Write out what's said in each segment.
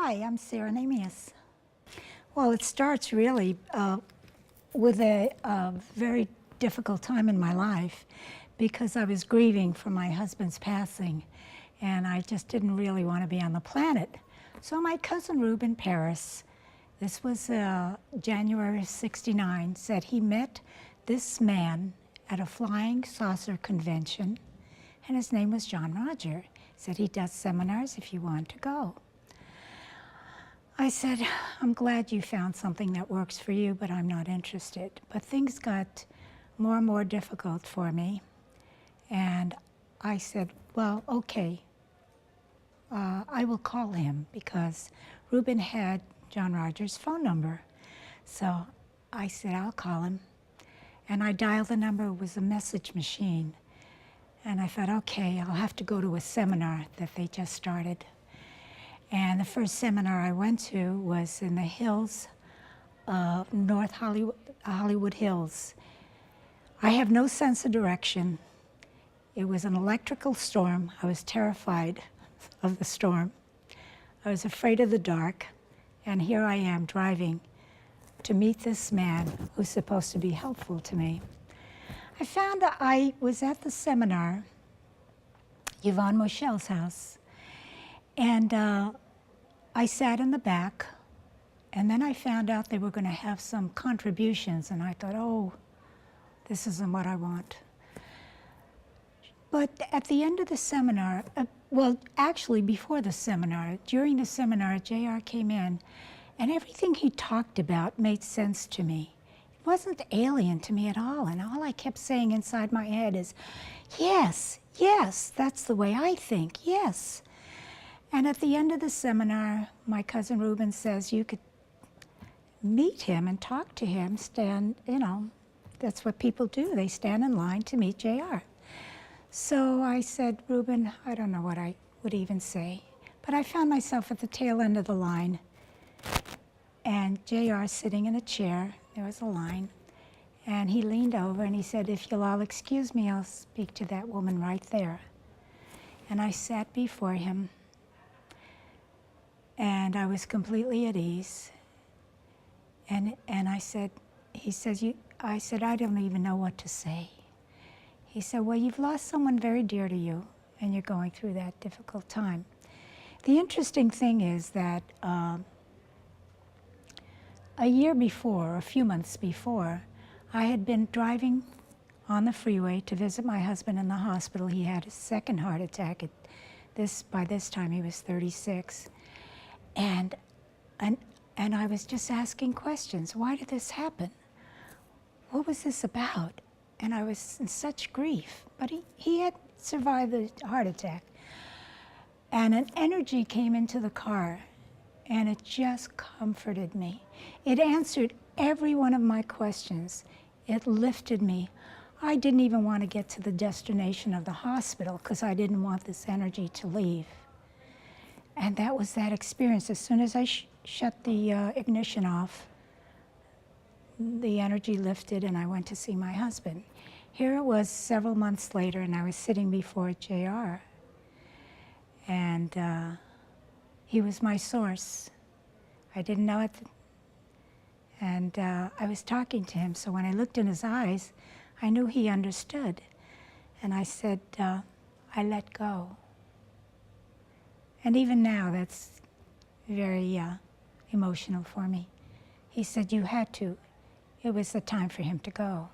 Hi, I'm Sara Nahmias. Well, it starts really with a very difficult time in my life because I was grieving for my husband's passing, and I just didn't really want to be on the planet. So my cousin Ruben Paris, this was January '69, said he met this man at a flying saucer convention, and his name was John Roger. He said he does seminars if you want to go. I said, I'm glad you found something that works for you, but I'm not interested. But things got more and more difficult for me. And I said, well, okay, I will call him because Ruben had John Roger's phone number. So I said, I'll call him. And I dialed the number. It was a message machine. And I thought, okay, I'll have to go to a seminar that they just started. And the first seminar I went to was in the hills of North Hollywood Hills. I have no sense of direction. It was an electrical storm. I was terrified of the storm. I was afraid of the dark. And here I am driving to meet this man who's supposed to be helpful to me. I found that I was at the seminar, Yvonne Mochel's house, and I sat in the back, and then I found out they were going to have some contributions, and I thought, oh, this isn't what I want. But at the end of the seminar, well, actually before the seminar, during the seminar, JR came in, and everything he talked about made sense to me. It wasn't alien to me at all, and all I kept saying inside my head is, yes, yes, that's the way I think, yes. And at the end of the seminar, my cousin Ruben says, you could meet him and talk to him, stand, you know, that's what people do. They stand in line to meet JR. So I said, Ruben, I don't know what I would even say, but I found myself at the tail end of the line, and JR sitting in a chair, there was a line, and he leaned over and he said, if you'll all excuse me, I'll speak to that woman right there. And I sat before him, and I was completely at ease. And I said, I said, I don't even know what to say. He said, well, you've lost someone very dear to you, and you're going through that difficult time. The interesting thing is that a year before, a few months before, I had been driving on the freeway to visit my husband in the hospital. He had his second heart attack. By this time, he was 36. And I was just asking questions. Why did this happen? What was this about? And I was in such grief. But he had survived the heart attack. And an energy came into the car, and it just comforted me. It answered every one of my questions. It lifted me. I didn't even want to get to the destination of the hospital because I didn't want this energy to leave. And that was that experience. As soon as I shut the ignition off, the energy lifted and I went to see my husband. Here it was several months later, and I was sitting before JR. And he was my source. I didn't know it. And I was talking to him, so when I looked in his eyes, I knew he understood. And I said, I let go. And even now, that's very emotional for me. He said, you had to. It was the time for him to go.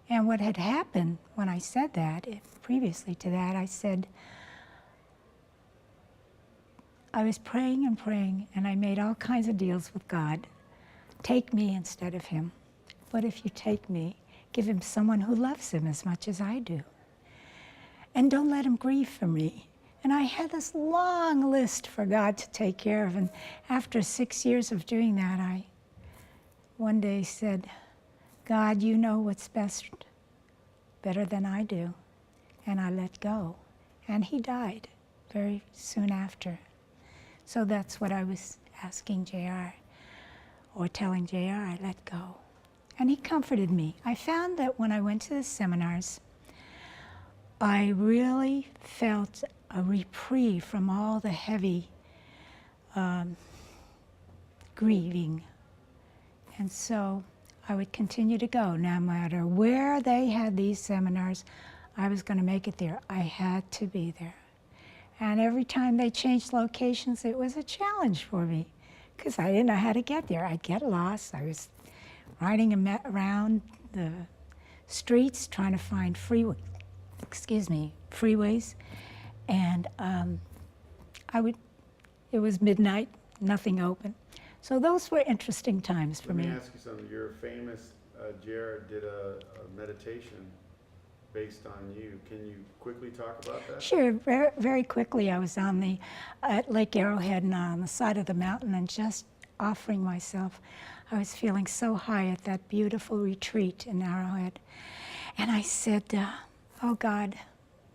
And what had happened when I said that, previously to that, I said, I was praying and praying, and I made all kinds of deals with God. Take me instead of him. But if you take me, give him someone who loves him as much as I do. And don't let him grieve for me. And I had this long list for God to take care of. And after 6 years of doing that, I one day said, God, you know what's best, better than I do. And I let go. And he died very soon after. So that's what I was asking JR, or telling JR, I let go. And he comforted me. I found that when I went to the seminars, I really felt a reprieve from all the heavy grieving. And so I would continue to go. No matter where they had these seminars, I was going to make it there. I had to be there. And every time they changed locations, it was a challenge for me because I didn't know how to get there. I'd get lost. I was riding around the streets trying to find freeways, and it was midnight, nothing open. So those were interesting times for me. Let me ask you something. Your famous Jared did a meditation based on you. Can you quickly talk about that? Sure, very, very quickly. I was on at Lake Arrowhead and on the side of the mountain and just offering myself. I was feeling so high at that beautiful retreat in Arrowhead. And I said, oh God,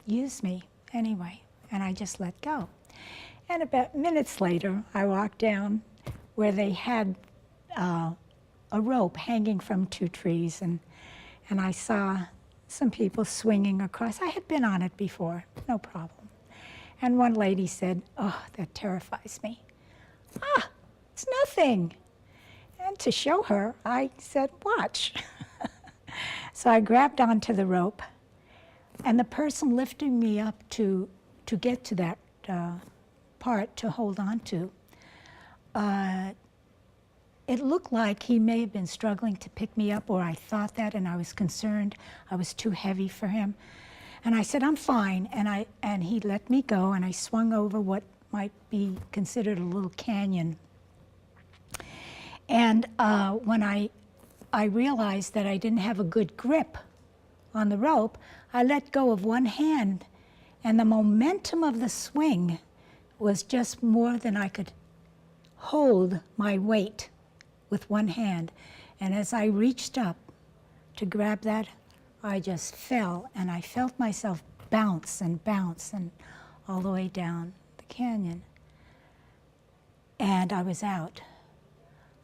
use me anyway. And I just let go. And about minutes later, I walked down where they had a rope hanging from 2 trees, and I saw some people swinging across. I had been on it before, no problem. And one lady said, oh, that terrifies me. Ah, it's nothing. And to show her, I said, watch. So I grabbed onto the rope, and the person lifting me up to get to that part to hold on to, it looked like he may have been struggling to pick me up, or I thought that, and I was concerned. I was too heavy for him. And I said, I'm fine. And he let me go, and I swung over what might be considered a little canyon. And when I realized that I didn't have a good grip on the rope, I let go of one hand, and the momentum of the swing was just more than I could hold my weight with one hand. And as I reached up to grab that, I just fell, and I felt myself bounce and all the way down the canyon. And I was out.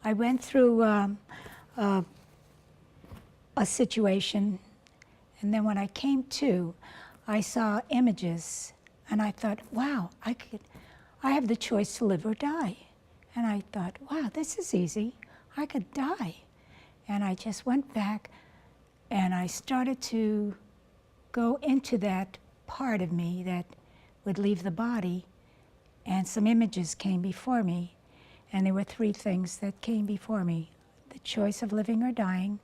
I went through a situation, and then when I came to, I saw images, and I thought, wow, I have the choice to live or die. And I thought, wow, this is easy. I could die. And I just went back, and I started to go into that part of me that would leave the body, and some images came before me. And there were 3 things that came before me: the choice of living or dying,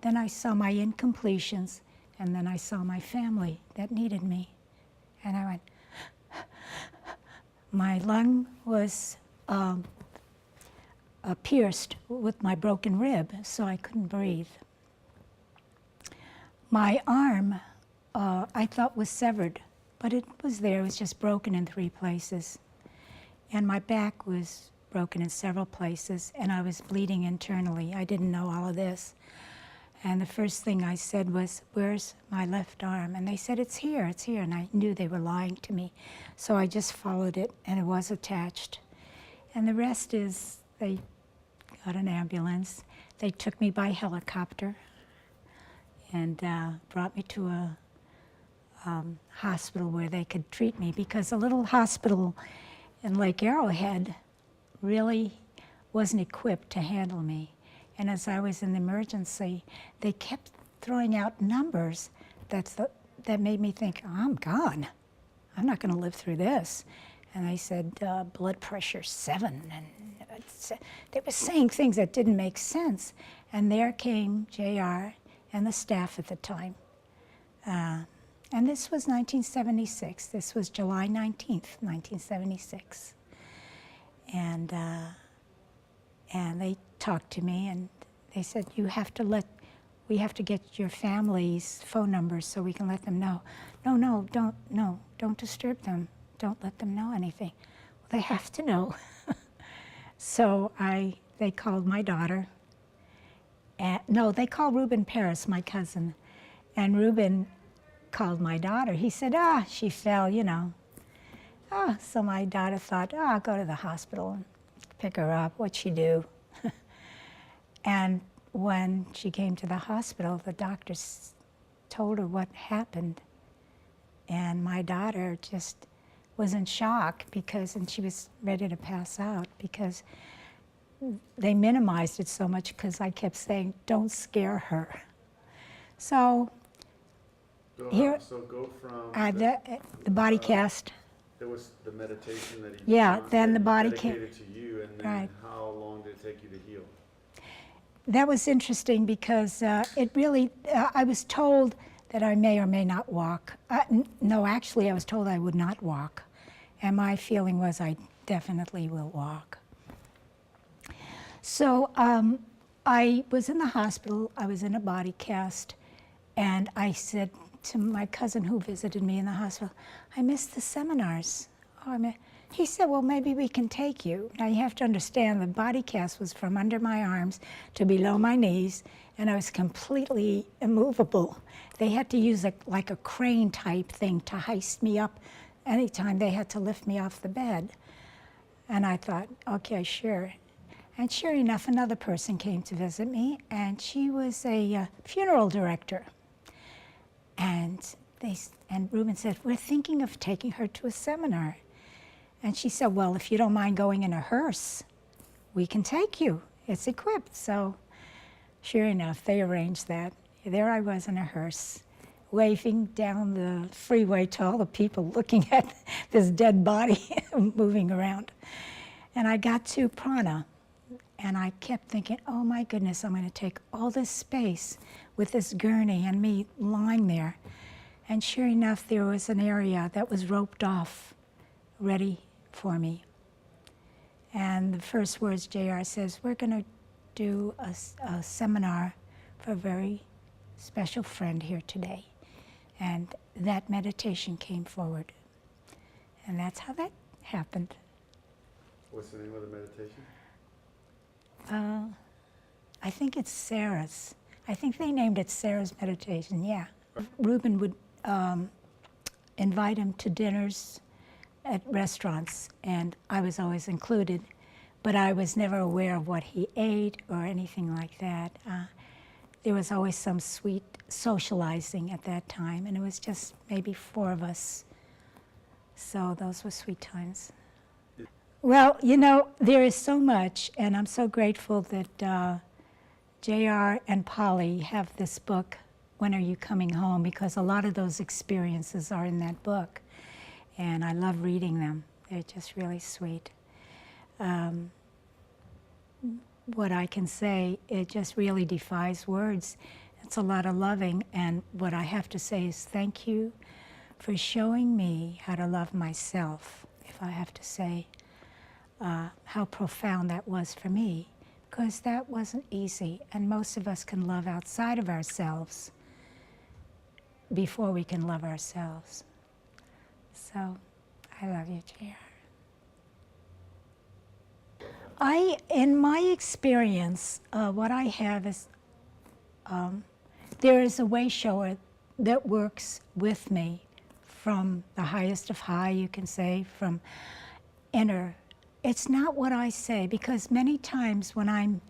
then I saw my incompletions, and then I saw my family that needed me. And I went, my lung was pierced with my broken rib, so I couldn't breathe. My arm, I thought was severed, but it was there. It was just broken in 3 places. And my back was broken in several places, and I was bleeding internally. I didn't know all of this. And the first thing I said was, where's my left arm? And they said, it's here, and I knew they were lying to me. So I just followed it, and it was attached. And the rest is, they got an ambulance. They took me by helicopter and brought me to a hospital where they could treat me, because a little hospital in Lake Arrowhead really wasn't equipped to handle me. And as I was in the emergency, they kept throwing out numbers that made me think, oh, I'm gone. I'm not going to live through this. And they said, blood pressure 7. And they were saying things that didn't make sense. And there came JR and the staff at the time. And this was 1976. This was July 19th, 1976. And they talked to me, and they said, we have to get your family's phone numbers so we can let them know. No, don't disturb them. Don't let them know anything. Well, they have to know. So they called my daughter. No, they called Reuben Paris, my cousin. And Reuben called my daughter. He said, she fell, you know. So my daughter thought, I'll go to the hospital and pick her up. What'd she do? And when she came to the hospital, the doctors told her what happened. And my daughter just was in shock and she was ready to pass out because they minimized it so much because I kept saying, don't scare her. So here, So go from the body cast. there was the meditation that then the body dedicated to you, and then right. how long did it take you to heal? That was interesting because it really, I was told that I may or may not walk. No, actually I was told I would not walk. And my feeling was I definitely will walk. So I was in the hospital, I was in a body cast, and I said to my cousin who visited me in the hospital, I missed the seminars. He said, well, maybe we can take you. Now you have to understand the body cast was from under my arms to below my knees, and I was completely immovable. They had to use like a crane type thing to heist me up anytime they had to lift me off the bed. And I thought, okay, sure. And sure enough, another person came to visit me, and she was a funeral director. And Reuben said, we're thinking of taking her to a seminar. And she said, well, if you don't mind going in a hearse, we can take you. It's equipped. So sure enough, they arranged that. There I was in a hearse, waving down the freeway to all the people looking at this dead body moving around. And I got to Prana, and I kept thinking, oh my goodness, I'm going to take all this space with this gurney and me lying there. And sure enough, there was an area that was roped off, ready for me. And the first words JR says, we're going to do a seminar for a very special friend here today. And that meditation came forward. And that's how that happened. What's the name of the meditation? I think it's Sarah's. I think they named it Sarah's meditation, yeah. Reuben would invite him to dinners at restaurants, and I was always included, but I was never aware of what he ate or anything like that. There was always some sweet socializing at that time, and it was just maybe 4 of us. So those were sweet times. Well, you know, there is so much, and I'm so grateful that JR and Polly have this book, When Are You Coming Home? Because a lot of those experiences are in that book, and I love reading them. They're just really sweet. What I can say, it just really defies words. It's a lot of loving, and what I have to say is thank you for showing me how to love myself, if I have to say how profound that was for me, because that wasn't easy, and most of us can love outside of ourselves before we can love ourselves. So, I love you, JR. In my experience, what I have is, there is a wayshower that works with me from the highest of high, you can say, from inner. It's not what I say, because many times when I'm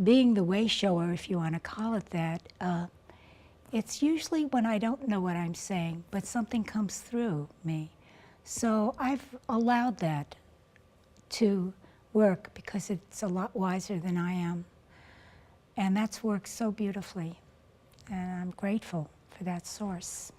being the wayshower, if you want to call it that, it's usually when I don't know what I'm saying, but something comes through me. So I've allowed that to work because it's a lot wiser than I am. And that's worked so beautifully. And I'm grateful for that source.